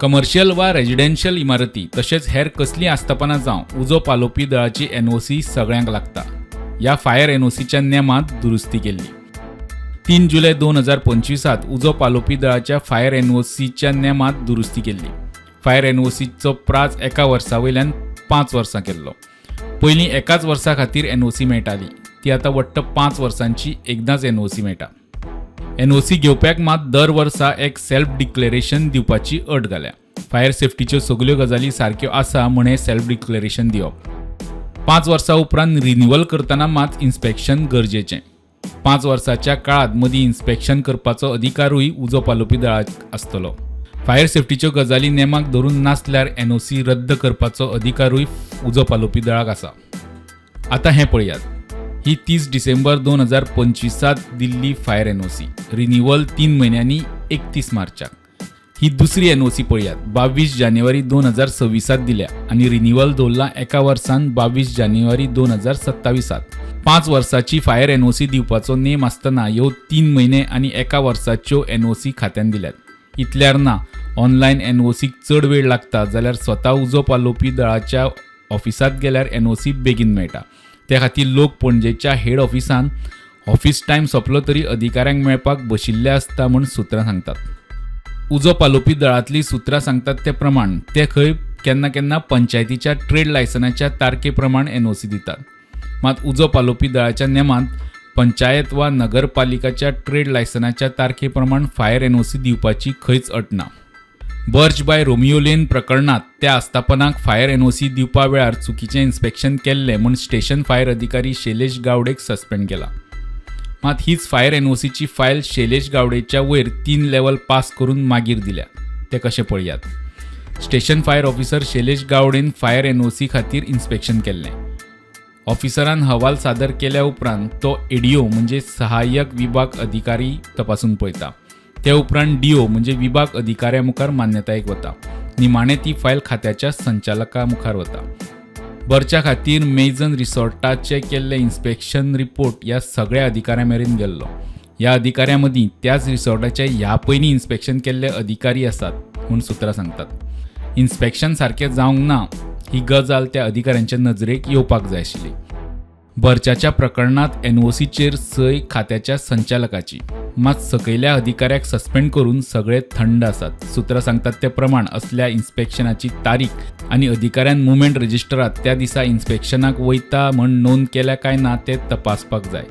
Commercial वा residential इमारती तशेंच हेर कसली आस्थापनां जावं उजो पालोवपी दळाची एनओसी सगळ्यांक लागता. ह्या फायर एनओसीच्या नेमांत दुरुस्ती केल्ली. 3 जुलै 2025 उजो पालोवपी दळाच्या फायर एनओसीच्या नेमांत दुरुस्ती केल्ली. फायर एनओसीचो प्राझ 1 वर्सा वयल्यान 5 वर्सां केल्लो. पयलीं एकाच वर्सा खातीर एनओसी मेळटाली, ती आतां वट्ट 5 वर्सांची एकदांच एनओसी मेळटा. एनओसी घेवप्याक मात दर वर्सा एक सेल्फ डिक्लेरेशन दिवपाची अट घाल्या. फायर सेफ्टीच्यो सगल्यो गजाली सारक्यो आसा म्हण हें सेल्फ डिक्लेरेशन दिवप. 5 वर्सां उपरांत रिन्युअल करतना मात इन्स्पेक्शन गरजेचें. 5 वर्साच्या काळांत मदीं इन्स्पेक्शन करपाचो अधिकारूय उजो पालोवपी दळाक आसतलो. फायर सेफ्टीच्यो गजाली नेमाक धरून नासल्यार एनओसी रद्द करपाचो अधिकारूय उजो पालोवपी दळाक आसा. आतां हें पळयात. ही 30 December 2025 Delhi fire NOC. Renewal 3 म्हयन्यांनी 31 मार्चाक. ही दुसरी एनओसी पळयात. 22 जानेवारी 2026 दिल्या आनी रिन्युअल दवरला 1 वर्सान 22 जानेवारी 2027. 5 वर्साची फायर एनओसी दिवपाचो नेम आसतना ह्यो 3 म्हयने आनी 1 वर्साच्यो एनओसी खात्यान दिल्यात. इतल्यार ना, ऑनलायन एनओसीक चड वेळ लागता जाल्यार स्वता उजो पालोवपी दळाच्या ऑफिसांत गेल्यार एनओसी बेगीन मेळटा. त्या खातीर लोक पणजेच्या हेड ऑफिसान ऑफिस टायम सोंपलो तरी अधिकाऱ्यांक मेळपाक बशिल्ले आसता म्हूण सुत्रां सांगतात. उजो पालोवपी दळांतलीं सुत्रां सांगतात ते प्रमाण ते खंय केन्ना केन्ना पंचायतीच्या ट्रेड लायसनाच्या तारखे प्रमाण एनओसी दितात. मात उजो पालोवपी दळाच्या नेमांत पंचायत वा नगरपालिकाच्या ट्रेड लायसनाच्या तारखे प्रमाण फायर एनओसी दिवपाची खंयच अट ना. बर्ज बाय रोमियो लेन प्रकरणात त्या आस्थापनाक फायर एनओसी दिवपा वेळार चुकीचें इन्स्पेक्शन केल्लें म्हूण स्टेशन फायर अधिकारी शैलेश गावडेक सस्पेंड केला. मात हीच फायर एनओसीची फायल शैलेश गावडेच्या वयर 3 लेवल पास करून मागीर दिल्या. ते कशें पळयात. स्टेशन फायर ऑफिसर शैलेश गावडेन फायर एनओसी खातीर इन्स्पेक्शन केल्लें. ऑफिसरान हवाल सादर केल्या उपरांत तो एडीओ म्हणजे सहाय्यक विभाग अधिकारी तपासून पळयता. ते उपरांत डीओ म्हणजे विभाग अधिकाऱ्या मुखार मान्यतायेक वता. निमाणें ती फायल खात्याच्या संचालका मुखार वता. बर्च्या खातीर मेजन रिसॉर्टाचे केल्ले इन्स्पेक्शन रिपोर्ट ह्या सगळ्या अधिकाऱ्यां मेरेन गेल्लो. ह्या अधिकाऱ्यां मदीं त्याच रिसॉर्टाचे ह्या पयलीं इन्स्पेक्शन केल्ले अधिकारी आसात म्हूण सुत्रां सांगतात. इन्स्पेक्शन सारकें जावंक ना ही गजाल त्या अधिकाऱ्यांच्या नजरेक येवपाक जाय आशिल्ली. बर्च्याच्या प्रकरणात एनओसीचेर सय खात्याच्या संचालकाची. मात सकयल्या अधिकाऱ्याक सस्पेंड करून सगळे थंड आसात. सुत्रां सांगतात ते प्रमाण असल्या इन्स्पेक्शनाची तारीख आनी अधिकाऱ्यान मुवमेंट रजिस्टरात त्या दिसा इन्स्पेक्शनाक वयता म्हण नोंद केल्या काय ना ते तपासपाक जाय.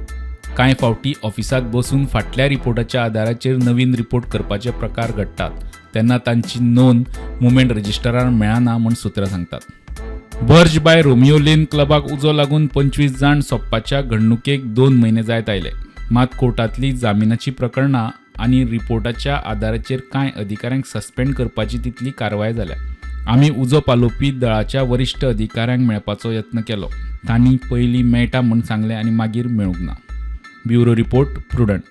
कांय फावटी ऑफिसात बसून फाटल्या रिपोर्टाच्या आदाराचेर नवीन रिपोर्ट करपाचे प्रकार घडटात तेन्ना तांची नोंद मुवमेंट रजिस्टरार मेळना म्हूण सुत्रां सांगतात. बर्ज बाय रोमियो लेन क्लबाक उजो लागून 25 जाण सोंपपाच्या घडणुकेक 2 म्हयने जायत आयले. मात कोर्टांतली जामिनाची प्रकरणां आनी रिपोर्टाच्या आदाराचेर कांय अधिकाऱ्यांक सस्पेंड करपाची तितली कारवाय जाल्या. आमी उजो पालोवपी दळाच्या वरिश्ठ अधिकाऱ्यांक मेळपाचो यत्न केलो. तांणी पयलीं मेळटा म्हूण सांगलें आनी मागीर मेळूंक ना. Bureau report, prudent.